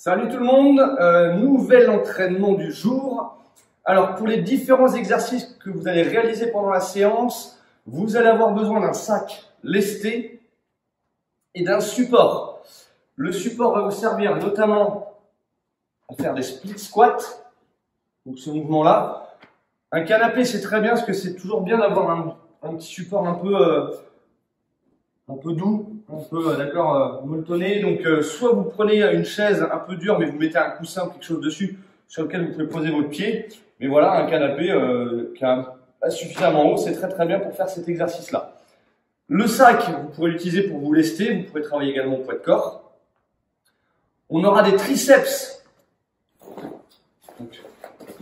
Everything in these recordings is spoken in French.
Salut tout le monde, nouvel entraînement du jour. Alors pour les différents exercices que vous allez réaliser pendant la séance, vous allez avoir besoin d'un sac lesté et d'un support. Le support va vous servir notamment à faire des split squats, donc ce mouvement-là. Un canapé c'est très bien parce que c'est toujours bien d'avoir un petit support un peu doux, un peu molletonné. Donc soit vous prenez une chaise un peu dure mais vous mettez un coussin ou quelque chose dessus sur lequel vous pouvez poser votre pied. Mais voilà, un canapé qui est suffisamment haut, c'est très bien pour faire cet exercice-là. Le sac, vous pourrez l'utiliser pour vous lester, vous pouvez travailler également au poids de corps. On aura des triceps, donc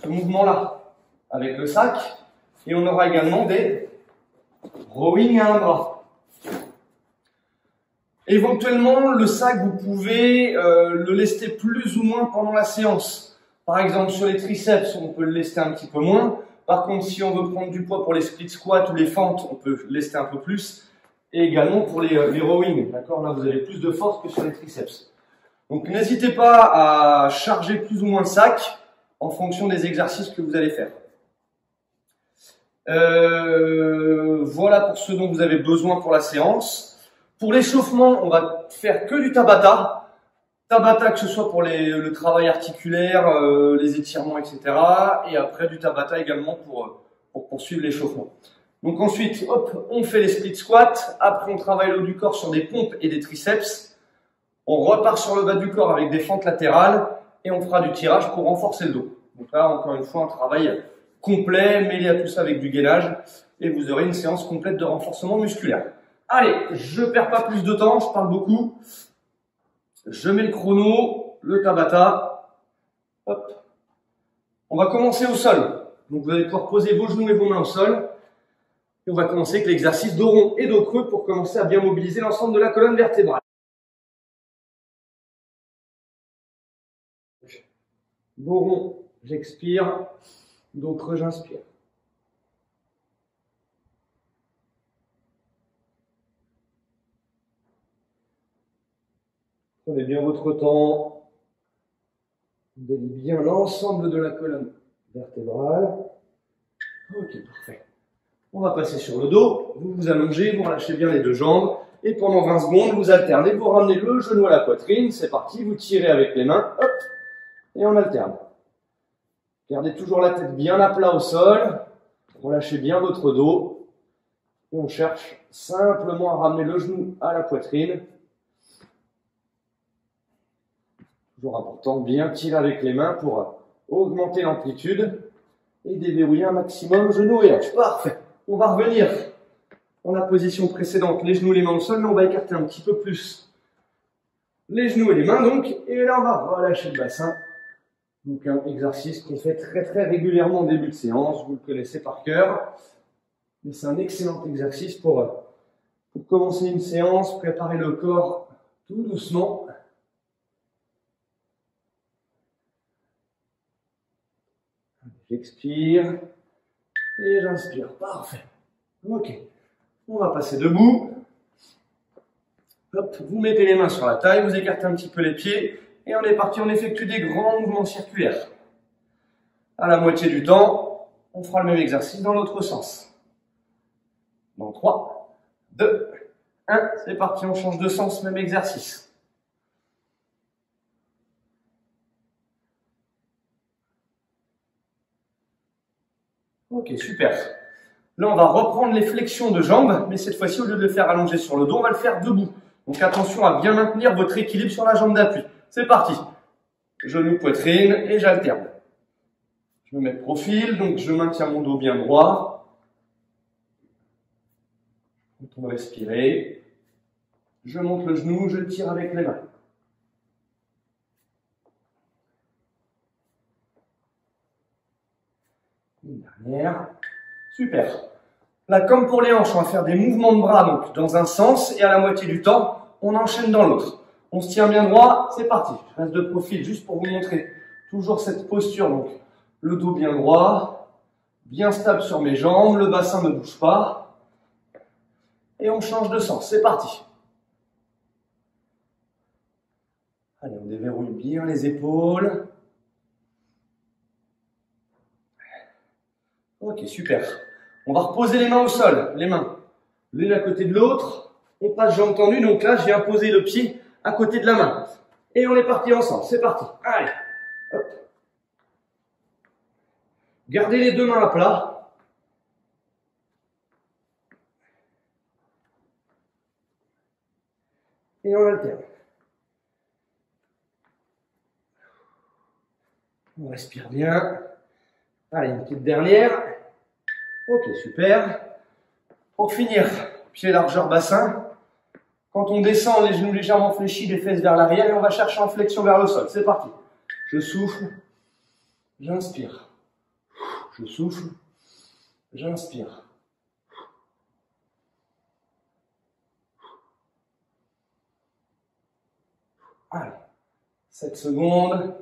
ce mouvement-là avec le sac, et on aura également des rowing à un bras. Éventuellement, le sac, vous pouvez le lester plus ou moins pendant la séance. Par exemple, sur les triceps, on peut le lester un petit peu moins. Par contre, si on veut prendre du poids pour les split squats ou les fentes, on peut lester un peu plus. Et également pour les rowing. D'accord, là, vous avez plus de force que sur les triceps. Donc, n'hésitez pas à charger plus ou moins le sac en fonction des exercices que vous allez faire. Voilà pour ce dont vous avez besoin pour la séance. Pour l'échauffement, on va faire que du Tabata. Tabata, que ce soit pour le travail articulaire, les étirements, etc. Et après du Tabata également pour poursuivre l'échauffement. Donc ensuite, hop, on fait les split squats. Après, on travaille le haut du corps sur des pompes et des triceps. On repart sur le bas du corps avec des fentes latérales. Et on fera du tirage pour renforcer le dos. Donc là, encore une fois, un travail complet, mêlé à tout ça avec du gainage. Et vous aurez une séance complète de renforcement musculaire. Allez, je perds pas plus de temps, je parle beaucoup. Je mets le chrono, le Tabata. Hop. On va commencer au sol. Donc vous allez pouvoir poser vos genoux et vos mains au sol. Et on va commencer avec l'exercice dos rond et dos creux pour commencer à bien mobiliser l'ensemble de la colonne vertébrale. Dos rond, j'expire. Dos creux, j'inspire. Prenez bien votre temps. Vous déliez bien l'ensemble de la colonne vertébrale. Ok, parfait. On va passer sur le dos. Vous vous allongez, vous relâchez bien les deux jambes. Et pendant 20 secondes, vous alternez. Vous ramenez le genou à la poitrine. C'est parti. Vous tirez avec les mains. Hop. Et on alterne. Gardez toujours la tête bien à plat au sol. Relâchez bien votre dos. Et on cherche simplement à ramener le genou à la poitrine. Toujours important, bien tirer avec les mains pour augmenter l'amplitude et déverrouiller un maximum genou et hanche. Parfait. On va revenir en la position précédente, les genoux, les mains au sol, mais on va écarter un petit peu plus les genoux et les mains donc. Et là, on va relâcher le bassin. Donc un exercice qu'on fait très régulièrement au début de séance. Vous le connaissez par cœur. Mais c'est un excellent exercice pour commencer une séance, préparer le corps tout doucement. J'expire et j'inspire. Parfait. Ok. On va passer debout. Hop, vous mettez les mains sur la taille, vous écartez un petit peu les pieds et on est parti. On effectue des grands mouvements circulaires. À la moitié du temps, on fera le même exercice dans l'autre sens. Dans 3, 2, 1. C'est parti, on change de sens, même exercice. Ok, super. Là, on va reprendre les flexions de jambes, mais cette fois-ci, au lieu de le faire allonger sur le dos, on va le faire debout. Donc attention à bien maintenir votre équilibre sur la jambe d'appui. C'est parti. Genou, poitrine, et j'alterne. Je me mets de profil, donc je maintiens mon dos bien droit. Quand on va respirer, je monte le genou, je le tire avec les mains. Une dernière. Super. Là, comme pour les hanches, on va faire des mouvements de bras donc dans un sens et à la moitié du temps, on enchaîne dans l'autre. On se tient bien droit, c'est parti. Je reste de profil juste pour vous montrer toujours cette posture. Donc, le dos bien droit, bien stable sur mes jambes, le bassin ne bouge pas. Et on change de sens, c'est parti. Allez, on On déverrouille bien les épaules. Ok, super. On va reposer les mains au sol, les mains l'une à côté de l'autre. On passe jambes tendues, donc là, je viens poser le pied à côté de la main. Et on est parti ensemble, c'est parti. Allez, hop. Gardez les deux mains à plat. Et on alterne. On respire bien. Allez, une petite dernière. Ok, super. Pour finir, pied largeur bassin. Quand on descend, les genoux légèrement fléchis, les fesses vers l'arrière et on va chercher en flexion vers le sol. C'est parti. Je souffle, j'inspire. Je souffle, j'inspire. Allez, 7 secondes.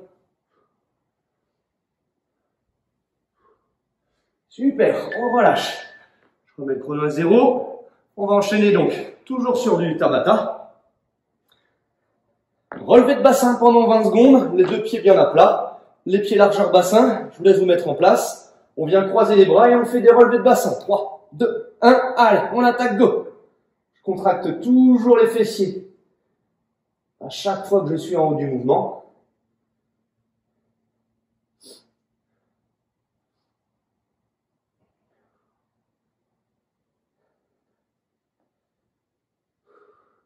Super, on relâche. Je remets le chrono à 0. On va enchaîner donc, toujours sur du Tabata. Relevé de bassin pendant 20 secondes, les deux pieds bien à plat. Les pieds largeur bassin, je vous laisse vous mettre en place. On vient croiser les bras et on fait des relevés de bassin. 3, 2, 1, allez, on attaque, go. Je contracte toujours les fessiers. À chaque fois que je suis en haut du mouvement.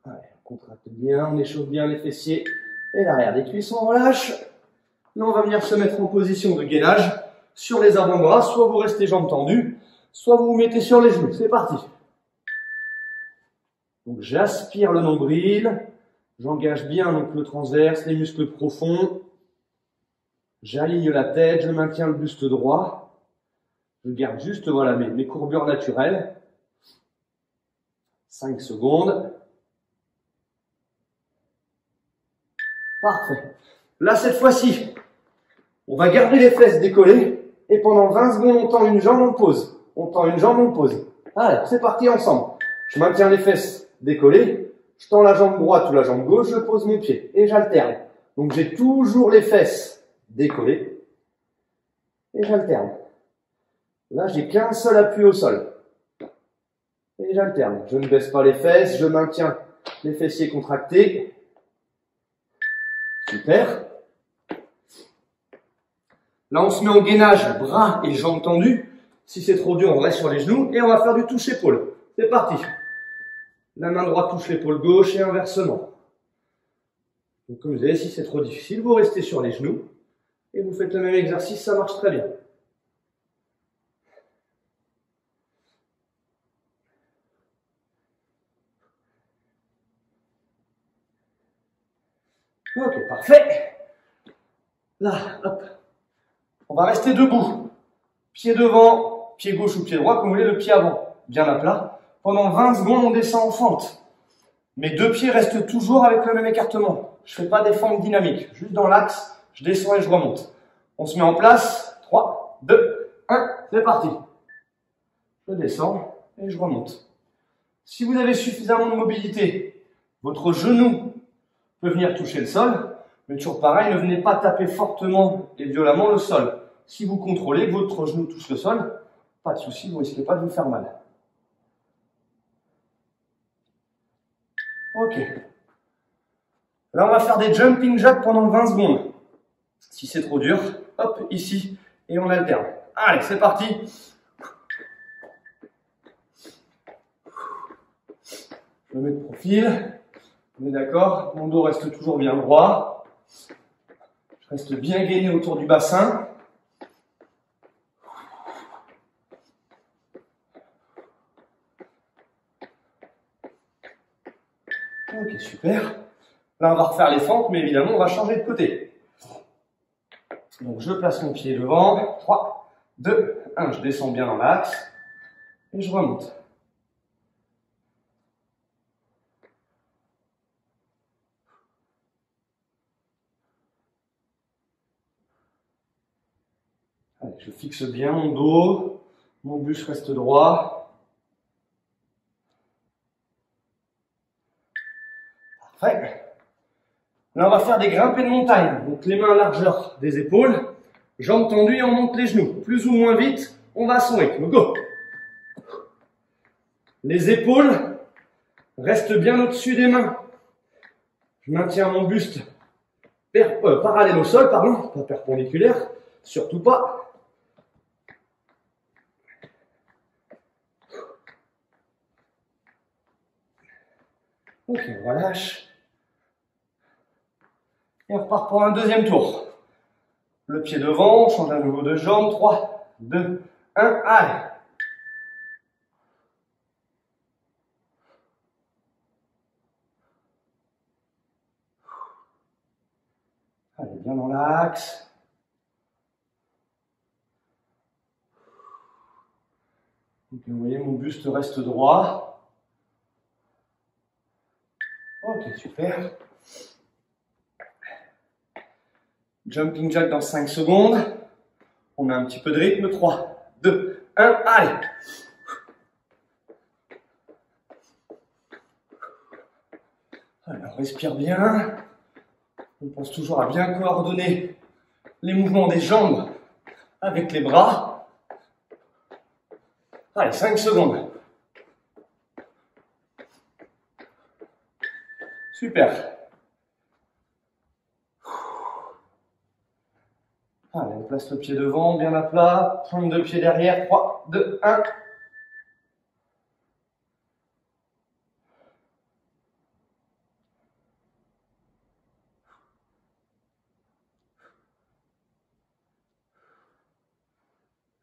Allez, on contracte bien, on échauffe bien les fessiers et l'arrière des cuisses, on relâche. Là, on va venir se mettre en position de gainage sur les avant-bras. Soit vous restez jambes tendues, soit vous vous mettez sur les genoux. C'est parti. Donc, j'aspire le nombril. J'engage bien donc le transverse, les muscles profonds. J'aligne la tête, je maintiens le buste droit. Je garde juste voilà, mes courbures naturelles. 5 secondes. Parfait. Là, cette fois-ci, on va garder les fesses décollées et pendant 20 secondes, on tend une jambe, on pose. On tend une jambe, on pose. Allez, c'est parti ensemble. Je maintiens les fesses décollées, je tends la jambe droite ou la jambe gauche, je pose mon pied et j'alterne. Donc, j'ai toujours les fesses décollées et j'alterne. Là, j'ai qu'un seul appui au sol. Et j'alterne. Je ne baisse pas les fesses, je maintiens les fessiers contractés. Super. Là, on se met en gainage, bras et jambes tendues. Si c'est trop dur, on reste sur les genoux et on va faire du touche-épaule. C'est parti. La main droite touche l'épaule gauche et inversement. Donc, comme vous savez, si c'est trop difficile, vous restez sur les genoux et vous faites le même exercice, ça marche très bien. Ok, parfait. Là, hop. On va rester debout. Pied devant, pied gauche ou pied droit, comme vous voulez, le pied avant, bien à plat. Pendant 20 secondes, on descend en fente. Mes deux pieds restent toujours avec le même écartement. Je ne fais pas des fentes dynamiques. Juste dans l'axe, je descends et je remonte. On se met en place. 3, 2, 1, c'est parti. Je descends et je remonte. Si vous avez suffisamment de mobilité, votre genou peut venir toucher le sol. Mais toujours pareil, ne venez pas taper fortement et violemment le sol. Si vous contrôlez que votre genou touche le sol, pas de souci, vous risquez pas de vous faire mal. Ok. Là, on va faire des jumping jacks pendant 20 secondes. Si c'est trop dur, hop, ici, et on alterne. Allez, c'est parti. Je me mets de profil. On est d'accord, mon dos reste toujours bien droit. Je reste bien gainé autour du bassin. Ok, super. Là, on va refaire les fentes, mais évidemment, on va changer de côté. Donc, je place mon pied devant. 3, 2, 1. Je descends bien dans l'axe. Et je remonte. Allez, je fixe bien mon dos. Mon buste reste droit. Parfait. Là, on va faire des grimpées de montagne. Donc, les mains à largeur des épaules, jambes tendues et on monte les genoux. Plus ou moins vite, on va à son rythme. Go! Les épaules restent bien au-dessus des mains. Je maintiens mon buste parallèle au sol, pardon, pas perpendiculaire, surtout pas. Ok, on relâche. Et on repart pour un deuxième tour. Le pied devant, on change à nouveau de jambe. 3, 2, 1, allez. Allez, bien dans l'axe. Donc, vous voyez, mon buste reste droit. Ok, super. Jumping jack dans 5 secondes. On met un petit peu de rythme. 3, 2, 1, allez. Alors, respire bien. On pense toujours à bien coordonner les mouvements des jambes avec les bras. Allez, 5 secondes. Super. Allez, on place le pied devant, bien à plat. Pointe de pied derrière. 3, 2, 1.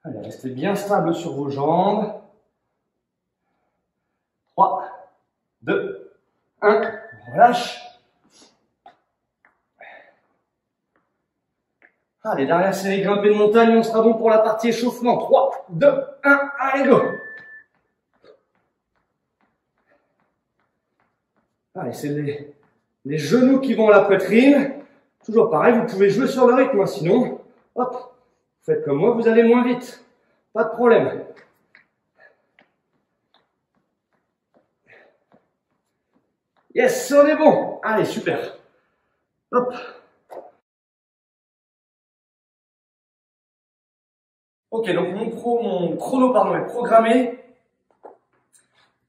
Allez, restez bien stable sur vos jambes. 3, 2, 1. On relâche. Allez, derrière c'est les grimpées de montagne, on sera bon pour la partie échauffement. 3, 2, 1, allez, go! Allez, c'est les genoux qui vont à la poitrine. Toujours pareil, vous pouvez jouer sur le rythme, hein, sinon, hop, vous faites comme moi, vous allez moins vite. Pas de problème. Yes, on est bon. Allez, super. Hop. Ok, donc mon chrono est programmé.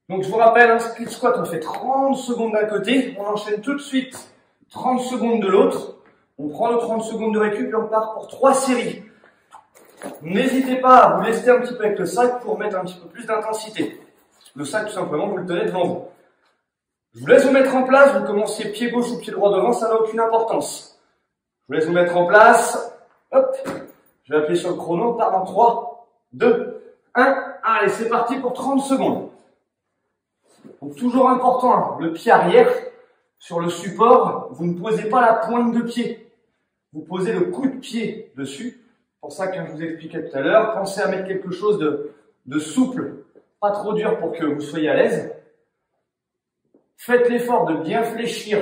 Donc je vous rappelle, un split squat, on fait 30 secondes d'un côté, on enchaîne tout de suite 30 secondes de l'autre. On prend nos 30 secondes de récup et on part pour 3 séries. N'hésitez pas à vous lester un petit peu avec le sac pour mettre un petit peu plus d'intensité. Le sac, tout simplement, vous le tenez devant vous. Je vous laisse vous mettre en place, vous commenciez pied gauche ou pied droit devant, ça n'a aucune importance. Je vous laisse vous mettre en place. Hop, je vais appuyer sur le chrono, on part dans 3, 2, 1. Allez, c'est parti pour 30 secondes. Donc toujours important, hein, le pied arrière sur le support, vous ne posez pas la pointe de pied. Vous posez le coup de pied dessus. C'est pour ça que je vous expliquais tout à l'heure, pensez à mettre quelque chose de souple, pas trop dur pour que vous soyez à l'aise. Faites l'effort de bien fléchir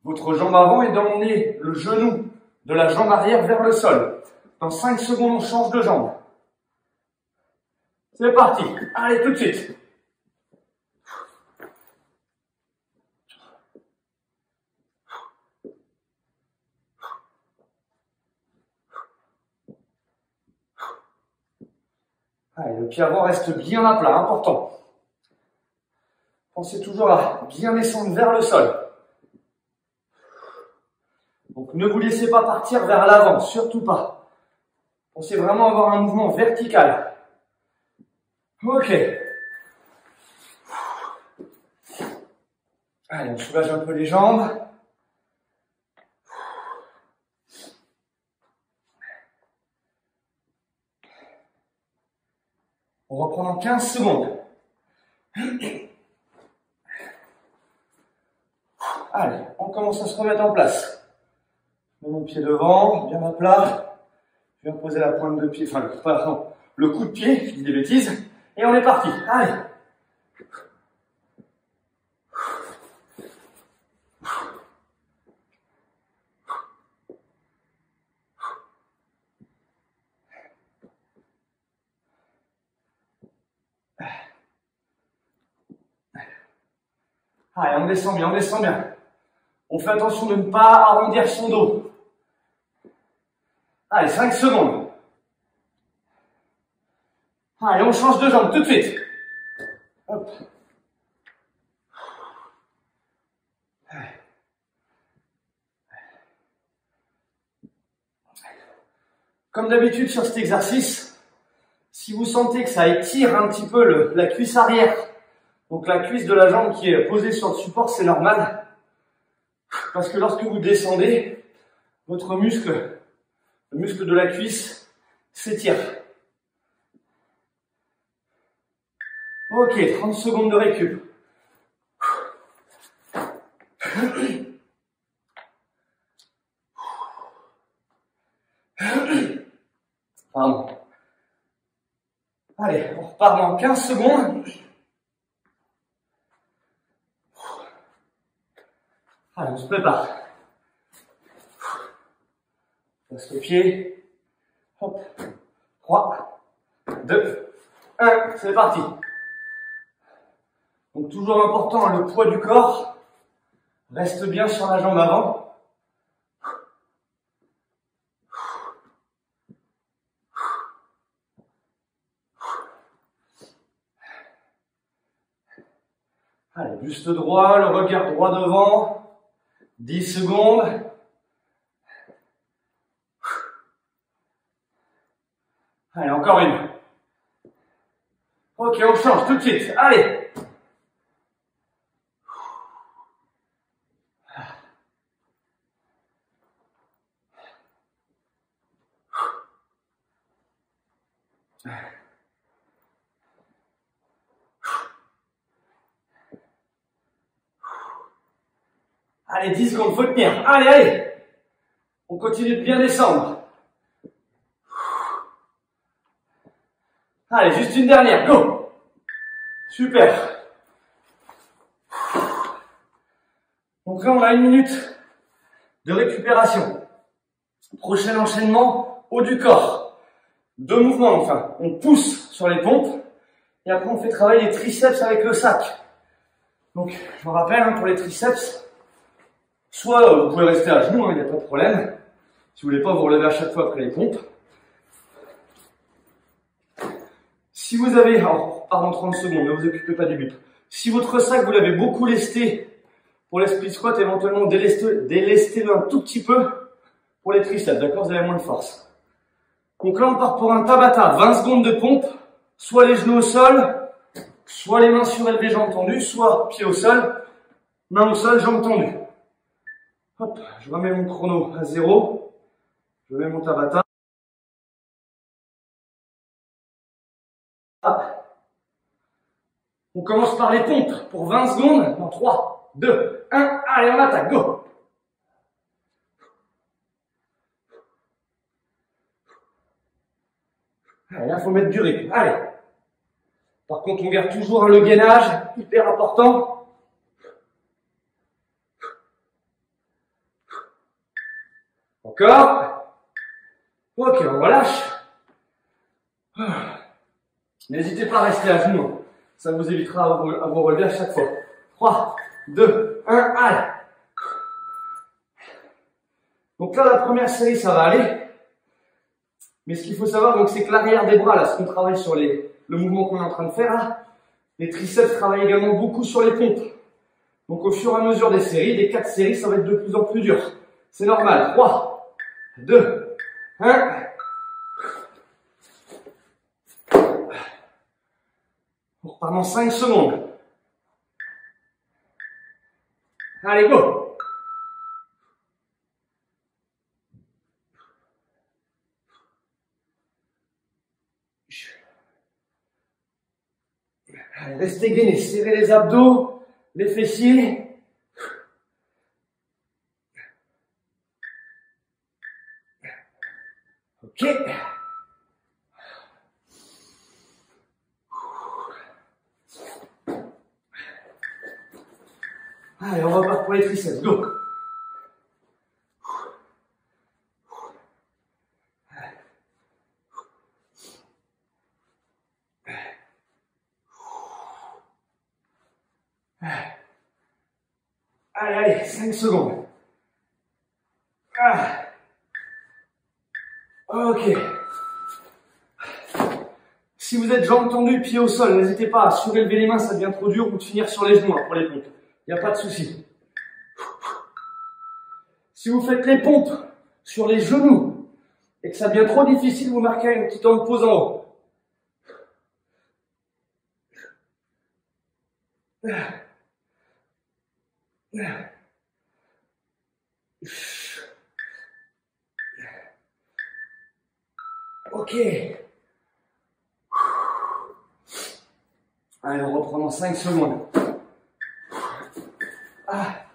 votre jambe avant et d'emmener le genou de la jambe arrière vers le sol. Dans 5 secondes, on change de jambe. C'est parti. Allez, tout de suite. Allez, le pied avant reste bien à plat, important. Pensez toujours à bien descendre vers le sol. Donc ne vous laissez pas partir vers l'avant, surtout pas. Pensez vraiment avoir un mouvement vertical. Ok. Allez, on soulage un peu les jambes. On reprend dans 15 secondes. Allez, on commence à se remettre en place. Mon pied devant, bien à plat. Je viens poser la pointe de pied, le coup de pied, je dis des bêtises. Et on est parti. Allez. Allez, on descend bien, on descend bien. On fait attention de ne pas arrondir son dos. Allez, 5 secondes. Allez, on change de jambe tout de suite. Hop. Comme d'habitude sur cet exercice, si vous sentez que ça étire un petit peu la cuisse arrière, donc la cuisse de la jambe qui est posée sur le support, c'est normal. Parce que lorsque vous descendez, votre muscle, le muscle de la cuisse, s'étire. Ok, 30 secondes de récup. Pardon. Allez, on repart dans 15 secondes. Allez, on se prépare. Passe le pied. Hop. 3, 2, 1, c'est parti. Donc toujours important, le poids du corps reste bien sur la jambe avant. Allez, buste droit, le regard droit devant. 10 secondes. Allez, encore une. Ok, on change tout de suite. Allez. Allez, 10 secondes, faut tenir. Allez, allez. On continue de bien descendre. Allez, juste une dernière, go. Super. Donc là, on a 1 minute de récupération. Prochain enchaînement, haut du corps. 2 mouvements enfin. On pousse sur les pompes et après on fait travailler les triceps avec le sac. Donc, je vous rappelle, hein, pour les triceps, soit vous pouvez rester à genoux, il n'y a pas de problème. Si vous voulez pas vous relever à chaque fois après les pompes. Si vous avez, alors, pardon 30 secondes, ne vous occupez pas du bip. Si votre sac, vous l'avez beaucoup lesté pour les split squats, éventuellement délestez-le un tout petit peu pour les triceps, d'accord? Vous avez moins de force. Donc là, on part pour un Tabata, 20 secondes de pompe, soit les genoux au sol, soit les mains surélevées, jambes tendues, soit pieds au sol, mains au sol, jambes tendues. Hop, je remets mon chrono à 0, je mets mon Tabata. Hop. On commence par les pompes pour 20 secondes, dans 3, 2, 1, allez, on attaque, go! Allez, là, faut mettre du rythme, allez. Par contre, on garde toujours le gainage, hyper important. Encore. Ok, on relâche. N'hésitez pas à rester à genoux. Ça vous évitera à vous relever à chaque fois. 3, 2, 1, allez. Donc là, la première série, ça va aller. Mais ce qu'il faut savoir, donc, c'est que l'arrière des bras, là, ce qu'on travaille sur le mouvement qu'on est en train de faire, là, les triceps travaillent également beaucoup sur les pompes. Donc au fur et à mesure des séries, des 4 séries, ça va être de plus en plus dur. C'est normal. 3, 2, 1. On repart dans 5 secondes. Allez, go! Allez, restez gainés, serrez les abdos, les fessiers. Ok. Allez, on repart pour les triceps, go! Allez, allez, 5 secondes. Ah. Ok. Si vous êtes jambes tendues, pieds au sol, n'hésitez pas à surélever les mains, ça devient trop dur, ou de finir sur les genoux pour les pompes. Il n'y a pas de souci. Si vous faites les pompes sur les genoux et que ça devient trop difficile, vous marquez une petite pause en haut. Ok. Allez, on reprend dans 5 secondes. Ah.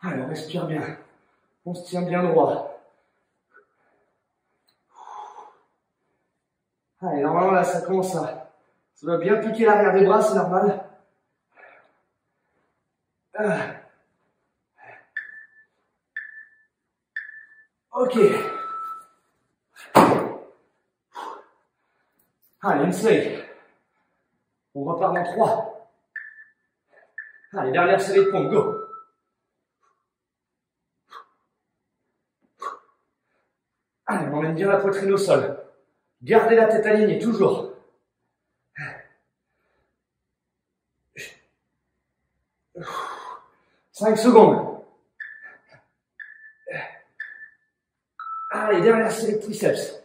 Allez, on respire bien. On se tient bien droit. Allez, normalement là, ça commence à... Ça doit bien piquer l'arrière des bras, c'est normal. Ah. Ok. Allez, une série. On repart dans 3. Allez, dernière série de pompes, go. Allez, on emmène bien la poitrine au sol. Gardez la tête alignée, toujours. 5 secondes. Allez, dernière série de triceps.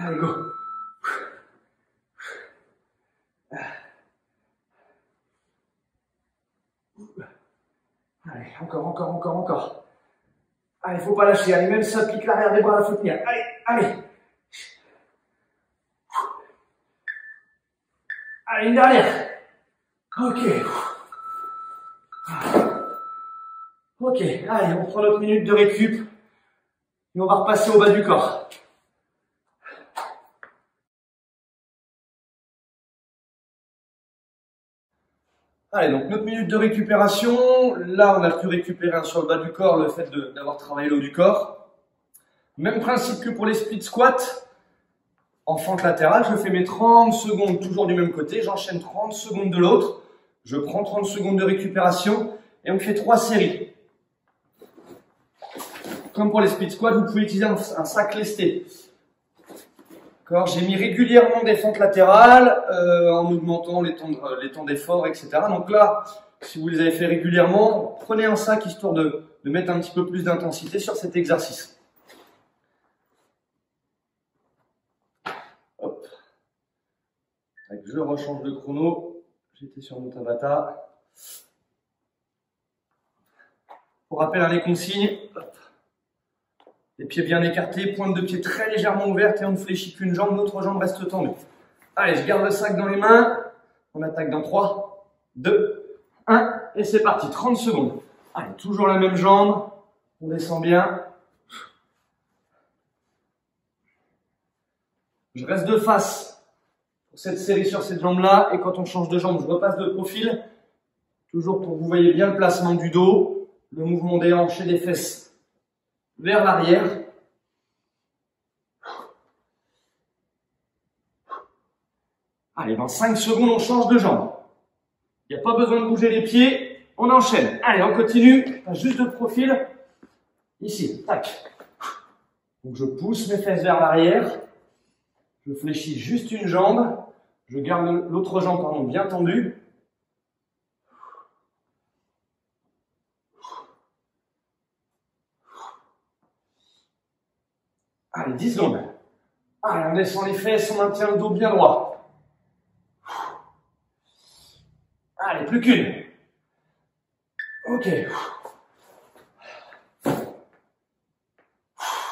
Allez, go. Allez, encore. Allez, faut pas lâcher. Allez, même si ça pique l'arrière des bras, il faut tenir. Allez. Allez, une dernière. Ok. Ok, allez, on prend notre minute de récup. Et on va repasser au bas du corps. Allez, donc notre minute de récupération. Là, on a pu récupérer sur le bas du corps le fait d'avoir travaillé le haut du corps. Même principe que pour les split squats. En fente latérale, je fais mes 30 secondes toujours du même côté. J'enchaîne 30 secondes de l'autre. Je prends 30 secondes de récupération. Et on fait 3 séries. Comme pour les split squats, vous pouvez utiliser un sac lesté. J'ai mis régulièrement des fentes latérales en augmentant les temps d'effort, etc. Donc là, si vous les avez fait régulièrement, prenez un sac histoire de mettre un petit peu plus d'intensité sur cet exercice. Hop. Je rechange de chrono. J'étais sur mon Tabata. Pour rappel, les consignes. Hop. Les pieds bien écartés, pointe de pied très légèrement ouverte et on ne fléchit qu'une jambe, l'autre jambe reste tendue. Allez, je garde le sac dans les mains. On attaque dans 3, 2, 1 et c'est parti, 30 secondes. Allez, toujours la même jambe, on descend bien. Je reste de face pour cette série sur cette jambe-là et quand on change de jambe, je repasse de profil. Toujours pour que vous voyez bien le placement du dos, le mouvement des hanches et des fesses vers l'arrière. Allez, dans 5 secondes, on change de jambe. Il n'y a pas besoin de bouger les pieds, on enchaîne. Allez, on continue, juste de profil. Ici, tac. Donc je pousse mes fesses vers l'arrière. Je fléchis juste une jambe. Je garde l'autre jambe, pardon, bien tendue. Allez, 10 secondes. Allez, on descend les fesses, on maintient le dos bien droit. Allez, plus qu'une. Ok.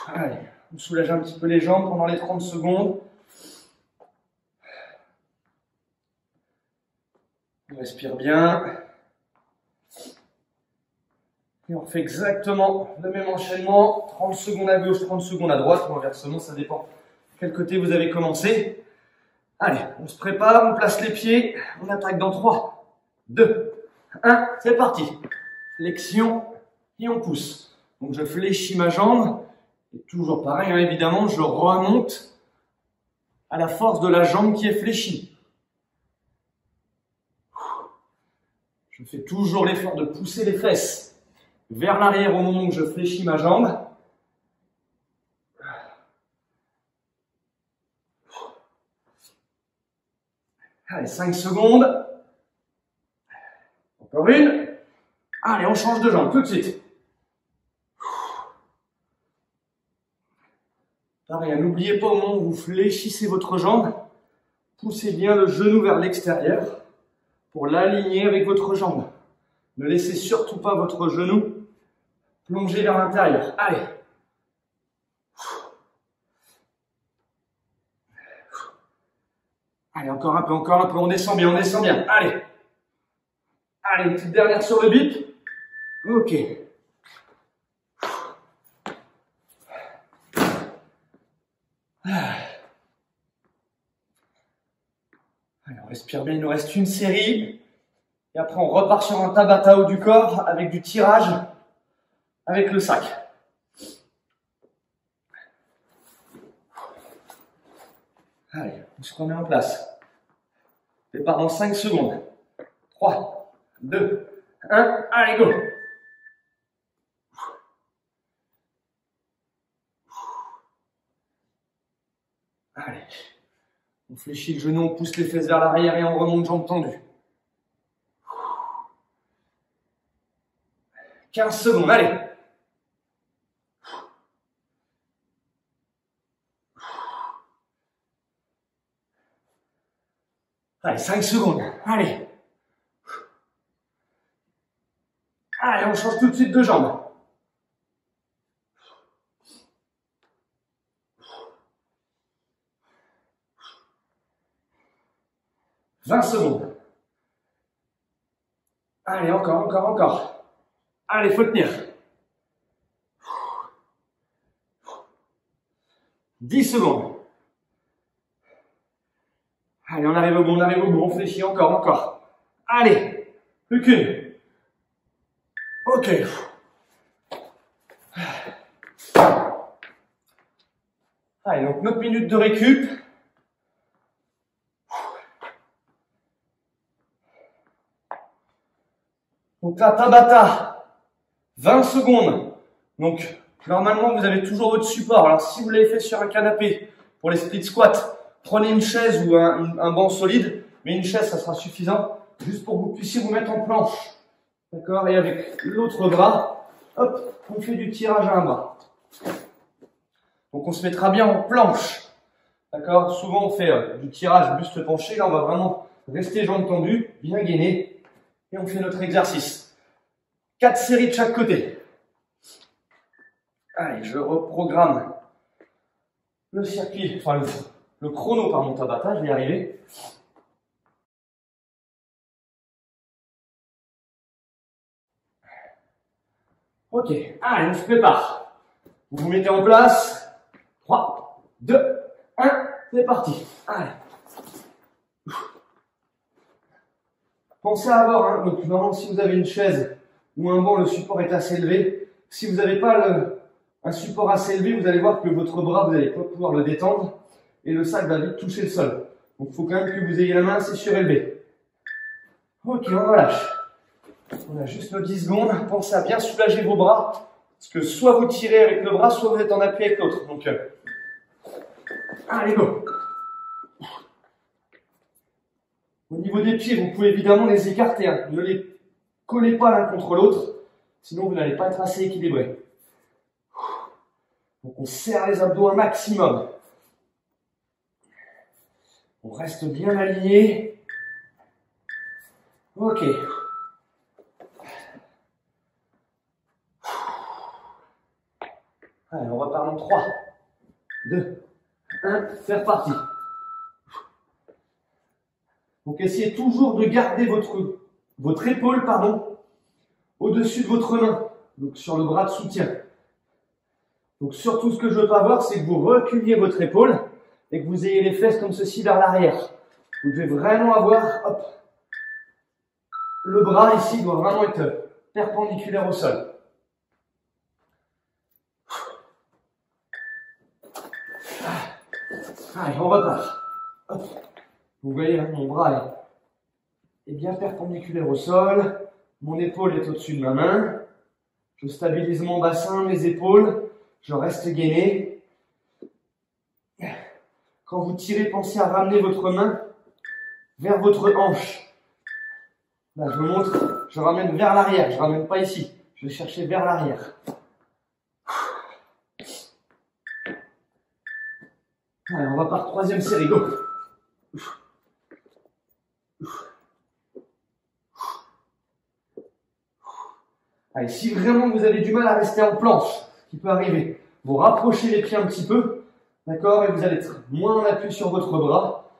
Allez, on soulage un petit peu les jambes pendant les 30 secondes. On respire bien. Et on fait exactement le même enchaînement. 30 secondes à gauche, 30 secondes à droite. Ou inversement, ça dépend quel côté vous avez commencé. Allez, on se prépare, on place les pieds. On attaque dans 3, 2, 1. C'est parti. Flexion et on pousse. Donc je fléchis ma jambe Et toujours pareil, hein, évidemment, je remonte à la force de la jambe qui est fléchie. Je fais toujours l'effort de pousser les fesses vers l'arrière au moment où je fléchis ma jambe. Allez, 5 secondes. Encore une. Allez, on change de jambe tout de suite. Pareil, n'oubliez pas au moment où vous fléchissez votre jambe, poussez bien le genou vers l'extérieur pour l'aligner avec votre jambe. Ne laissez surtout pas votre genou plonger vers l'intérieur. Allez. Allez, encore un peu, on descend bien, Allez. Allez, une petite dernière sur le bip. Ok. Allez, on respire bien, il nous reste une série. Et après, on repart sur un Tabata haut du corps avec du tirage avec le sac. Allez, on se remet en place. Départ dans 5 secondes. 3, 2, 1, allez, go! Allez. On fléchit le genou, on pousse les fesses vers l'arrière et on remonte jambes tendues. 15 secondes, allez. Allez, 5 secondes, allez. Allez, on change tout de suite de jambe. « 20 secondes. Allez, encore. Allez, faut tenir. 10 secondes. Allez, on arrive au bout, on fléchit encore. Allez, plus qu'une. Ok. Allez, donc notre minute de récup. Donc là, Tabata, 20 secondes. Donc, normalement, vous avez toujours votre support. Alors, si vous l'avez fait sur un canapé, pour les split squats, prenez une chaise ou un banc solide. Mais une chaise, ça sera suffisant. Juste pour que vous puissiez vous mettre en planche. D'accord? Et avec l'autre bras, hop, on fait du tirage à un bras. Donc, on se mettra bien en planche. D'accord? Souvent, on fait du tirage buste penché. Là, on va vraiment rester jambes tendues, bien gainées. Et on fait notre exercice. 4 séries de chaque côté. Allez, je reprogramme le circuit, enfin le chrono par mon Tabata, je vais y arriver. Ok, allez, on se prépare. Vous vous mettez en place. 3, 2, 1, c'est parti. Allez. Pensez à avoir, hein, donc normalement si vous avez une chaise ou un banc, le support est assez élevé. Si vous n'avez pas un support assez élevé, vous allez voir que votre bras, vous n'allez pas pouvoir le détendre et le sac va vite toucher le sol. Donc il faut quand même que vous ayez la main assez surélevée. Ok, on relâche. On a juste nos 10 secondes. Pensez à bien soulager vos bras, parce que soit vous tirez avec le bras, soit vous êtes en appui avec l'autre. Donc, allez, go! Au niveau des pieds, vous pouvez évidemment les écarter. Hein. Ne les collez pas l'un contre l'autre, sinon vous n'allez pas être assez équilibré. Donc on serre les abdos un maximum. On reste bien aligné. Ok. Allez, on repart dans 3, 2, 1, c'est reparti. Donc essayez toujours de garder votre épaule, au-dessus de votre main, donc sur le bras de soutien. Donc surtout ce que je veux pas voir, c'est que vous reculiez votre épaule et que vous ayez les fesses comme ceci vers l'arrière. Vous devez vraiment avoir, hop, le bras ici doit vraiment être perpendiculaire au sol. Allez, on repart. Hop. Vous voyez, hein, mon bras est bien perpendiculaire au sol. Mon épaule est au-dessus de ma main. Je stabilise mon bassin, mes épaules. Je reste gainé. Quand vous tirez, pensez à ramener votre main vers votre hanche. Là, je vous montre. Je ramène vers l'arrière. Je ramène pas ici. Je vais chercher vers l'arrière. Allez, on va par troisième série. Go. Allez, si vraiment vous avez du mal à rester en planche, ce qui peut arriver, vous rapprochez les pieds un petit peu, d'accord, et vous allez être moins en appui sur votre bras.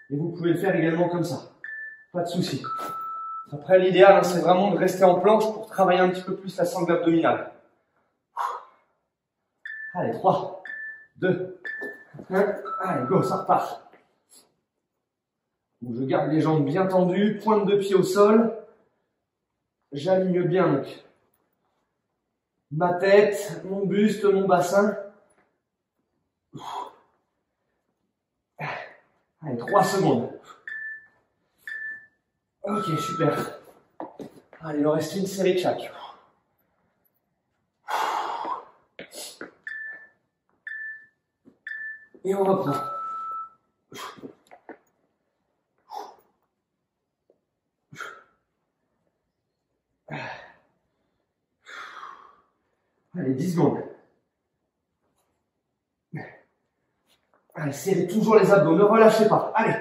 Et vous pouvez le faire également comme ça, pas de souci. Après, l'idéal, hein, c'est vraiment de rester en planche pour travailler un petit peu plus la sangle abdominale. Allez, 3, 2, 1, allez, go, ça repart. Donc, je garde les jambes bien tendues, pointe de pied au sol. J'aligne bien donc ma tête, mon buste, mon bassin. Allez, 3 secondes. Ok, super. Allez, il en reste une série de chaque. Et on reprend. Allez, 10 secondes. Allez, serrez toujours les abdos, ne relâchez pas. Allez.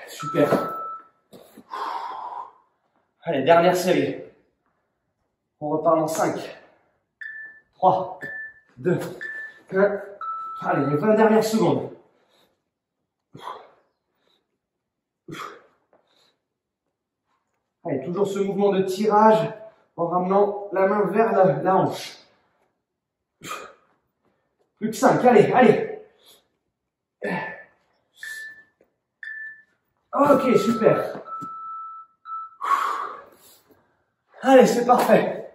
Super. Allez, dernière série. On repart dans 5, 3, 2, 1. Allez, les 20 dernières secondes. Allez, toujours ce mouvement de tirage en ramenant la main vers la hanche. Plus que 5, allez, allez. Ok, super. Allez, c'est parfait.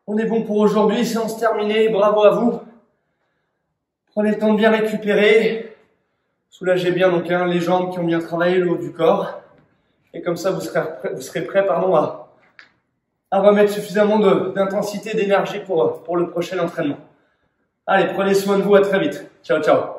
On est bon pour aujourd'hui, séance terminée, bravo à vous. Prenez le temps de bien récupérer. Soulagez bien donc les jambes qui ont bien travaillé, le haut du corps. Et comme ça, vous serez prêt à remettre suffisamment d'intensité, d'énergie pour le prochain entraînement. Allez, prenez soin de vous, à très vite. Ciao, ciao.